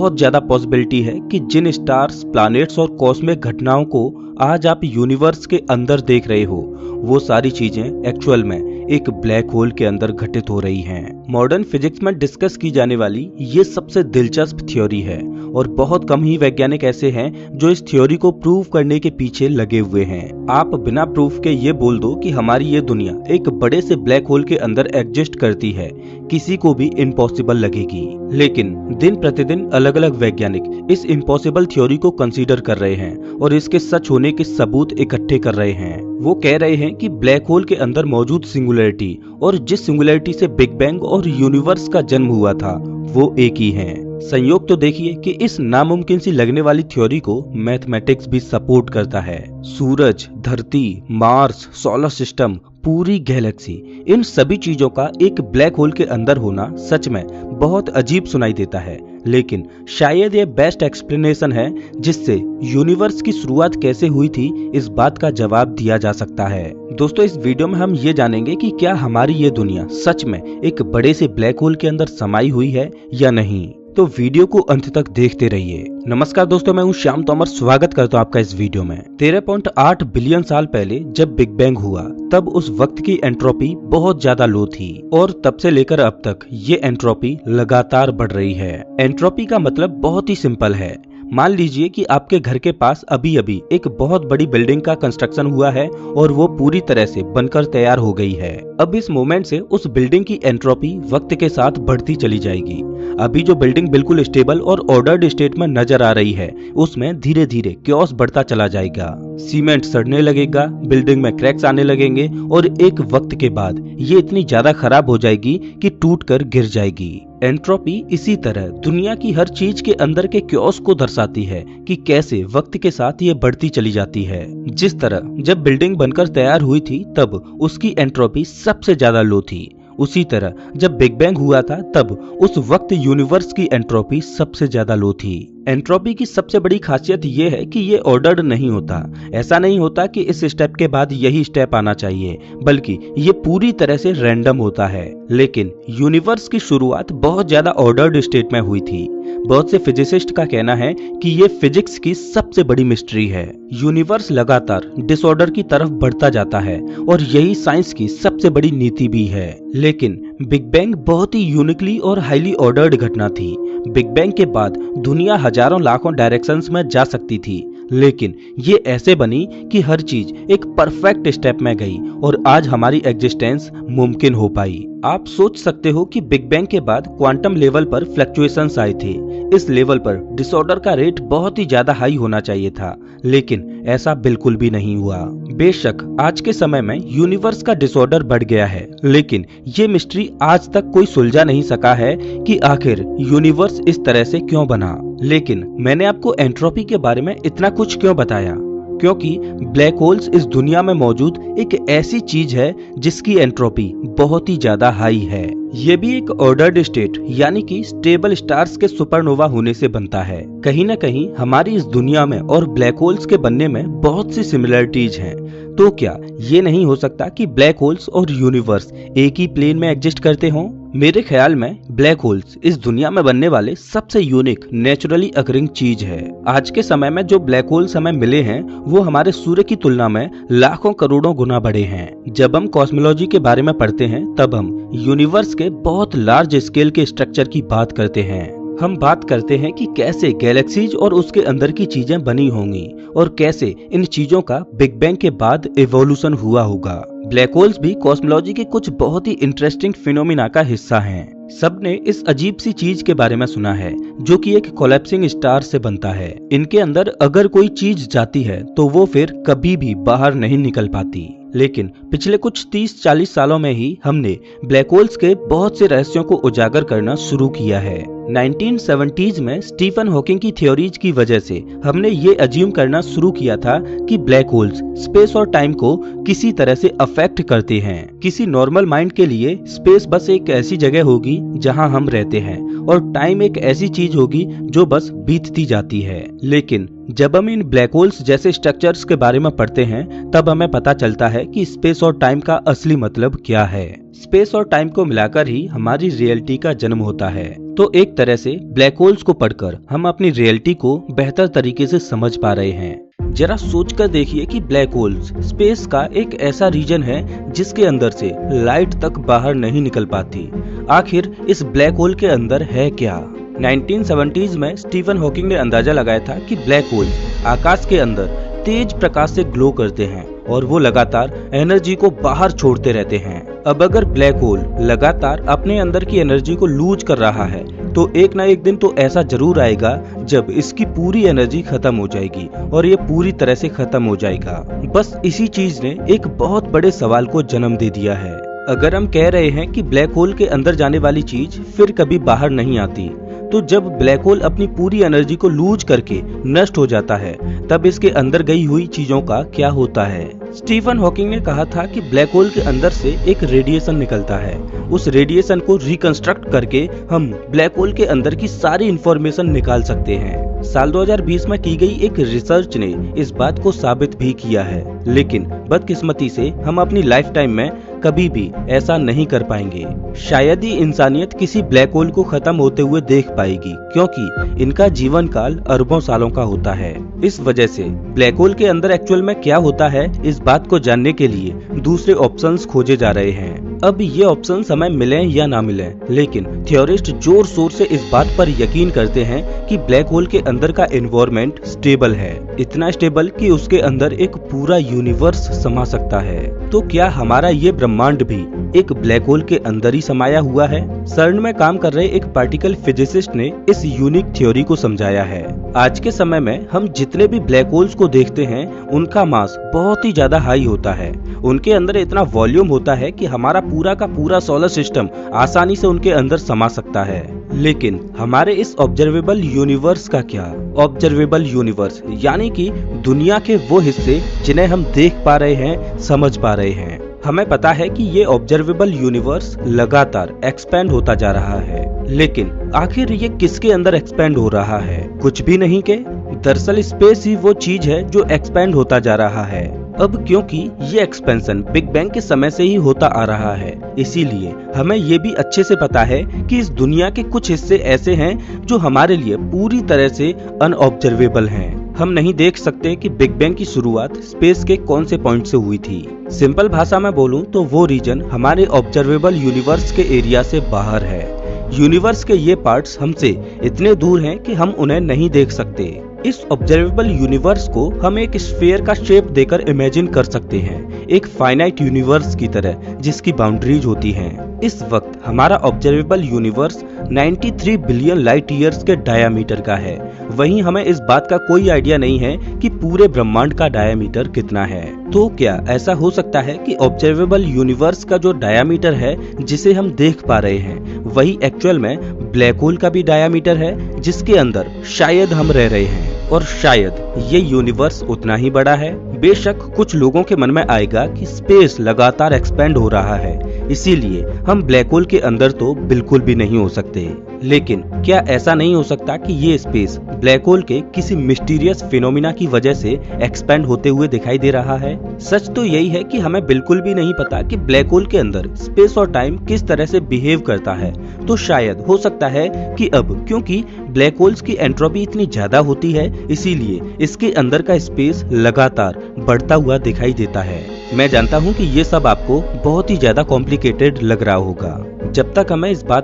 बहुत ज्यादा पॉसिबिलिटी है कि जिन स्टार्स, प्लैनेट्स और कॉस्मिक घटनाओं को आज आप यूनिवर्स के अंदर देख रहे हो, वो सारी चीजें एक्चुअल में एक ब्लैक होल के अंदर घटित हो रही हैं। मॉडर्न फिजिक्स में डिस्कस की जाने वाली ये सबसे दिलचस्प थ्योरी है और बहुत कम ही वैज्ञानिक ऐसे हैं जो इस थ्योरी को प्रूव करने के पीछे लगे हुए हैं। आप बिना प्रूफ के ये बोल दो कि हमारी ये दुनिया एक बड़े से ब्लैक होल के अंदर एग्जिस्ट करती है, किसी को भी इम्पॉसिबल लगेगी। लेकिन दिन प्रतिदिन अलग अलग वैज्ञानिक इस इम्पॉसिबल थ्योरी को कंसीडर कर रहे हैं और इसके सच होने के सबूत इकट्ठे कर रहे हैं। वो कह रहे हैं कि ब्लैक होल के अंदर मौजूद सिंगुलैरिटी और जिस सिंगुलैरिटी से बिग बैंग और यूनिवर्स का जन्म हुआ था, वो एक ही है। संयोग तो देखिए कि इस नामुमकिन सी लगने वाली थ्योरी को मैथमेटिक्स भी सपोर्ट करता है। सूरज, धरती, मार्स, सोलर सिस्टम, पूरी गैलेक्सी, इन सभी चीजों का एक ब्लैक होल के अंदर होना सच में बहुत अजीब सुनाई देता है, लेकिन शायद ये बेस्ट एक्सप्लेनेशन है जिससे यूनिवर्स की शुरुआत कैसे हुई थी, इस बात का जवाब दिया जा सकता है। दोस्तों, इस वीडियो में हम ये जानेंगे कि क्या हमारी ये दुनिया सच में एक बड़े से ब्लैक होल के अंदर समाई हुई है या नहीं। तो वीडियो को अंत तक देखते रहिए। नमस्कार दोस्तों, मैं हूं श्याम तोमर, स्वागत करता हूं आपका इस वीडियो में। 13.8 बिलियन साल पहले जब बिग बैंग हुआ, तब उस वक्त की एंट्रोपी बहुत ज्यादा लो थी और तब से लेकर अब तक ये एंट्रोपी लगातार बढ़ रही है। एंट्रोपी का मतलब बहुत ही सिंपल है। मान लीजिए कि आपके घर के पास अभी अभी एक बहुत बड़ी बिल्डिंग का कंस्ट्रक्शन हुआ है और वो पूरी तरह से बनकर तैयार हो गई है। अब इस मोमेंट से उस बिल्डिंग की एंट्रोपी वक्त के साथ बढ़ती चली जाएगी। अभी जो बिल्डिंग बिल्कुल स्टेबल और ऑर्डर्ड स्टेट में नजर आ रही है, उसमें धीरे धीरे क्योस बढ़ता चला जाएगा। सीमेंट सड़ने लगेगा, बिल्डिंग में क्रैक्स आने लगेंगे और एक वक्त के बाद ये इतनी ज्यादा खराब हो जाएगी कि टूट कर गिर जाएगी। एंट्रोपी इसी तरह दुनिया की हर चीज के अंदर के क्योस को दर्शाती है कि कैसे वक्त के साथ ये बढ़ती चली जाती है। जिस तरह जब बिल्डिंग बनकर तैयार हुई थी, तब उसकी एंट्रोपी सबसे ज्यादा लो थी। उसी तरह जब बिग बैंग हुआ था, तब उस वक्त यूनिवर्स की एंट्रोपी सबसे ज्यादा लो थी। एंट्रोपी की सबसे बड़ी खासियत ये है कि ये ऑर्डर्ड नहीं होता। ऐसा नहीं होता कि इस स्टेप के बाद यही स्टेप आना चाहिए, बल्कि ये पूरी तरह से रैंडम होता है। लेकिन यूनिवर्स की शुरुआत बहुत ज्यादा ऑर्डर्ड स्टेट में हुई थी। बहुत से फिजिसिस्ट का कहना है कि ये फिजिक्स की सबसे बड़ी मिस्ट्री है। यूनिवर्स लगातार डिसऑर्डर की तरफ बढ़ता जाता है और यही साइंस की सबसे बड़ी नीति भी है। लेकिन बिग बैंग बहुत ही यूनिकली और हाईली ऑर्डर्ड घटना थी। बिग बैंग के बाद दुनिया हजारों लाखों डायरेक्शंस में जा सकती थी, लेकिन ये ऐसे बनी कि हर चीज एक परफेक्ट स्टेप में गई और आज हमारी एग्जिस्टेंस मुमकिन हो पाई। आप सोच सकते हो कि बिग बैंग के बाद क्वांटम लेवल पर फ्लक्चुएशंस आए थे। इस लेवल पर डिसऑर्डर का रेट बहुत ही ज्यादा हाई होना चाहिए था, लेकिन ऐसा बिल्कुल भी नहीं हुआ। बेशक आज के समय में यूनिवर्स का डिसऑर्डर बढ़ गया है, लेकिन ये मिस्ट्री आज तक कोई सुलझा नहीं सका है कि आखिर यूनिवर्स इस तरह से क्यों बना। लेकिन मैंने आपको एंट्रोपी के बारे में इतना कुछ क्यों बताया? क्योंकि ब्लैक होल्स इस दुनिया में मौजूद एक ऐसी चीज है जिसकी एंट्रोपी बहुत ही ज्यादा हाई है। ये भी एक ऑर्डर्ड स्टेट यानी कि स्टेबल स्टार्स के सुपरनोवा होने से बनता है। कहीं न कहीं हमारी इस दुनिया में और ब्लैक होल्स के बनने में बहुत सी सिमिलरिटीज हैं। तो क्या ये नहीं हो सकता कि ब्लैक होल्स और यूनिवर्स एक ही प्लेन में एग्जिस्ट करते हों? मेरे ख्याल में ब्लैक होल्स इस दुनिया में बनने वाले सबसे यूनिक नेचुरली अकरिंग चीज है। आज के समय में जो ब्लैक होल्स हमें मिले हैं, वो हमारे सूर्य की तुलना में लाखों करोड़ों गुना बड़े हैं। जब हम कॉस्मोलॉजी के बारे में पढ़ते हैं, तब हम यूनिवर्स के बहुत लार्ज स्केल के स्ट्रक्चर की बात करते हैं। हम बात करते हैं कि कैसे गैलेक्सीज और उसके अंदर की चीजें बनी होंगी और कैसे इन चीजों का बिग बैंग के बाद इवोल्यूशन हुआ होगा। ब्लैक होल्स भी कॉस्मोलॉजी के कुछ बहुत ही इंटरेस्टिंग फिनोमिना का हिस्सा हैं। सबने इस अजीब सी चीज के बारे में सुना है जो कि एक कोलैप्सिंग स्टार से बनता है। इनके अंदर अगर कोई चीज जाती है तो वो फिर कभी भी बाहर नहीं निकल पाती। लेकिन पिछले कुछ 30-40 सालों में ही हमने ब्लैक होल्स के बहुत से रहस्यों को उजागर करना शुरू किया है। 1970s में स्टीफन हॉकिंग की थ्योरीज की वजह से हमने ये अज्यूम करना शुरू किया था कि ब्लैक होल्स स्पेस और टाइम को किसी तरह से अफेक्ट करते हैं। किसी नॉर्मल माइंड के लिए स्पेस बस एक ऐसी जगह होगी जहां हम रहते हैं और टाइम एक ऐसी चीज होगी जो बस बीतती जाती है। लेकिन जब हम इन ब्लैक होल्स जैसे स्ट्रक्चर्स के बारे में पढ़ते हैं, तब हमें पता चलता है कि स्पेस और टाइम का असली मतलब क्या है। स्पेस और टाइम को मिलाकर ही हमारी रियलिटी का जन्म होता है। तो एक तरह से ब्लैक होल्स को पढ़कर हम अपनी रियलिटी को बेहतर तरीके से समझ पा रहे हैं। जरा सोचकर देखिए कि ब्लैक होल्स स्पेस का एक ऐसा रीजन है जिसके अंदर से लाइट तक बाहर नहीं निकल पाती। आखिर इस ब्लैक होल के अंदर है क्या? 1970s में स्टीफन हॉकिंग ने अंदाजा लगाया था कि ब्लैक होल्स आकाश के अंदर तेज प्रकाश से ग्लो करते हैं और वो लगातार एनर्जी को बाहर छोड़ते रहते हैं। अब अगर ब्लैक होल लगातार अपने अंदर की एनर्जी को लूज कर रहा है तो एक ना एक दिन तो ऐसा जरूर आएगा जब इसकी पूरी एनर्जी खत्म हो जाएगी और ये पूरी तरह से खत्म हो जाएगा। बस इसी चीज ने एक बहुत बड़े सवाल को जन्म दे दिया है। अगर हम कह रहे हैं कि ब्लैक होल के अंदर जाने वाली चीज फिर कभी बाहर नहीं आती, तो जब ब्लैक होल अपनी पूरी एनर्जी को लूज करके नष्ट हो जाता है तब इसके अंदर गई हुई चीजों का क्या होता है? स्टीफन हॉकिंग ने कहा था कि ब्लैक होल के अंदर से एक रेडिएशन निकलता है। उस रेडिएशन को रिकंस्ट्रक्ट करके हम ब्लैक होल के अंदर की सारी इंफॉर्मेशन निकाल सकते हैं। साल 2020 में की गई एक रिसर्च ने इस बात को साबित भी किया है, लेकिन बदकिस्मती से हम अपनी लाइफ टाइम में कभी भी ऐसा नहीं कर पाएंगे। शायद ही इंसानियत किसी ब्लैक होल को खत्म होते हुए देख पाएगी, क्योंकि इनका जीवन काल अरबों सालों का होता है। इस वजह से ब्लैक होल के अंदर एक्चुअल में क्या होता है, इस बात को जानने के लिए दूसरे ऑप्शंस खोजे जा रहे हैं। अब ये ऑप्शंस हमें मिले या ना मिले, लेकिन थ्योरिस्ट जोर शोर से इस बात पर यकीन करते हैं कि ब्लैक होल के अंदर का एनवायरनमेंट स्टेबल है, इतना स्टेबल कि उसके अंदर एक पूरा यूनिवर्स समा सकता है। तो क्या हमारा ये ब्रह्मांड भी एक ब्लैक होल के अंदर ही समाया हुआ है? सर्न में काम कर रहे एक पार्टिकल फिजिसिस्ट ने इस यूनिक थ्योरी को समझाया है। आज के समय में हम जितने भी ब्लैक होल्स को देखते हैं उनका मास बहुत ही ज्यादा हाई होता है। उनके अंदर इतना वॉल्यूम होता है कि हमारा पूरा का पूरा सोलर सिस्टम आसानी से उनके अंदर समा सकता है। लेकिन हमारे इस ऑब्जर्वेबल यूनिवर्स का क्या? ऑब्जर्वेबल यूनिवर्स यानी कि दुनिया के वो हिस्से जिन्हें हम देख पा रहे हैं, समझ पा रहे हैं। हमें पता है कि ये ऑब्जर्वेबल यूनिवर्स लगातार एक्सपेंड होता जा रहा है, लेकिन आखिर ये किसके अंदर एक्सपेंड हो रहा है? कुछ भी नहीं के। दरअसल स्पेस ही वो चीज है जो एक्सपेंड होता जा रहा है। अब क्योंकि ये एक्सपेंशन बिग बैंग के समय से ही होता आ रहा है, इसीलिए हमें ये भी अच्छे से पता है कि इस दुनिया के कुछ हिस्से ऐसे हैं जो हमारे लिए पूरी तरह से अनऑब्जर्वेबल हैं। हम नहीं देख सकते कि बिग बैंग की शुरुआत स्पेस के कौन से पॉइंट से हुई थी। सिंपल भाषा में बोलूं तो वो रीजन हमारे ऑब्जर्वेबल यूनिवर्स के एरिया से बाहर है। यूनिवर्स के ये पार्ट्स हमसे इतने दूर हैं कि हम उन्हें नहीं देख सकते। इस ऑब्जर्वेबल यूनिवर्स को हम एक स्फीयर का शेप देकर इमेजिन कर सकते हैं, एक फाइनाइट यूनिवर्स की तरह जिसकी बाउंड्रीज होती हैं। इस वक्त हमारा observable universe 93 billion light years के डायामीटर का है। वहीं हमें इस बात का कोई आइडिया नहीं है कि पूरे ब्रह्मांड का डायामीटर कितना है। तो क्या ऐसा हो सकता है कि ऑब्जर्वेबल यूनिवर्स का जो डायामीटर है जिसे हम देख पा रहे हैं, वही एक्चुअल में ब्लैक होल का भी डायामीटर है जिसके अंदर शायद हम रह रहे हैं, और शायद ये यूनिवर्स उतना ही बड़ा है। बेशक कुछ लोगों के मन में आएगा कि स्पेस लगातार एक्सपेंड हो रहा है, इसीलिए हम ब्लैक होल के अंदर तो बिल्कुल भी नहीं हो सकते। लेकिन क्या ऐसा नहीं हो सकता कि ये स्पेस ब्लैक होल के किसी मिस्टीरियस फिनोमिना की वजह से एक्सपेंड होते हुए दिखाई दे रहा है? सच तो यही है कि हमें बिल्कुल भी नहीं पता कि ब्लैक होल के अंदर स्पेस और टाइम किस तरह से बिहेव करता है। तो शायद हो सकता है कि अब क्योंकि ब्लैक होल्स की एंट्रोपी इतनी ज्यादा होती है, इसीलिए इसके अंदर का स्पेस लगातार बढ़ता हुआ दिखाई देता है। मैं जानता हूँ कि ये सब आपको बहुत ही ज्यादा कॉम्प्लिकेटेड लग रहा होगा। जब तक हमें इस बात